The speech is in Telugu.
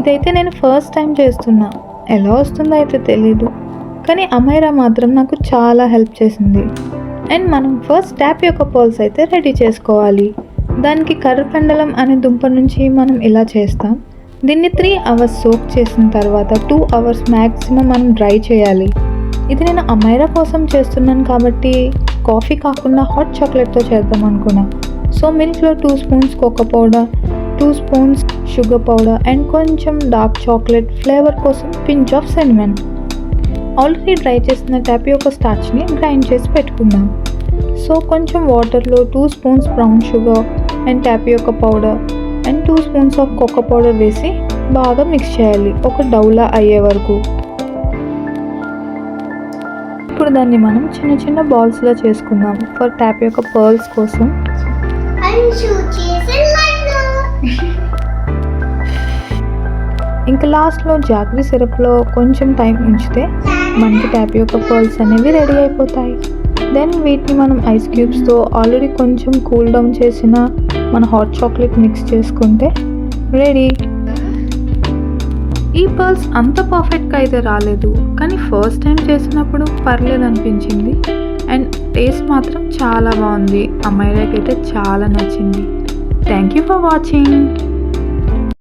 ఇదైతే నేను ఫస్ట్ టైం చేస్తున్నా. ఎలా వస్తుందో అయితే తెలీదు, కానీ అమైరా మాత్రం నాకు చాలా హెల్ప్ చేసింది. అండ్ మనం ఫస్ట్ టాపియోకా పర్ల్స్ అయితే రెడీ చేసుకోవాలి. దానికి కర్రపెండలం అనే దుంప నుంచి మనం ఇలా చేస్తాం. దీన్ని 3 అవర్స్ సోక్ చేసిన తర్వాత 2 అవర్స్ మ్యాక్సిమం మనం డ్రై చేయాలి. ఇది నేను అమైరా కోసం చేస్తున్నాను కాబట్టి కాఫీ కాకుండా హాట్ చాక్లెట్తో చేద్దాం అనుకున్నా. సో మిల్క్లో 2 spoons cocoa powder, 2 spoons sugar powder and కొంచెం డార్క్ చాక్లెట్ ఫ్లేవర్ కోసం pinch of cinnamon. Already dry చేసిన టాపియోకా స్టార్చ్ని గ్రైండ్ చేసి పెట్టుకుందాం. సో కొంచెం వాటర్లో 2 spoons brown sugar and tapioca powder and 2 spoons of cocoa powder వేసి బాగా మిక్స్ చేయాలి, ఒక డౌలా అయ్యే వరకు. ఇప్పుడు దాన్ని మనం చిన్న చిన్న బాల్స్లో చేసుకుందాం ఫర్ టాపియోకా పర్ల్స్ కోసం. ఇంకా లాస్ట్లో జాగ్రీ సిరప్లో కొంచెం టైం ఉంచితే మనకి టాపియోకా పర్ల్స్ అనేవి రెడీ అయిపోతాయి. దెన్ వీటిని మనం ఐస్ క్యూబ్స్తో ఆల్రెడీ కొంచెం కూల్ డౌన్ చేసిన మన హాట్ చాక్లెట్ మిక్స్ చేసుకుంటే రెడీ. ఈ పర్ల్స్ అంత పర్ఫెక్ట్గా అయితే రాలేదు, కానీ ఫస్ట్ టైం చేసినప్పుడు పర్లేదు అనిపించింది. అండ్ టేస్ట్ మాత్రం చాలా బాగుంది. అమైరాకి అయితే చాలా నచ్చింది. Thank you for watching.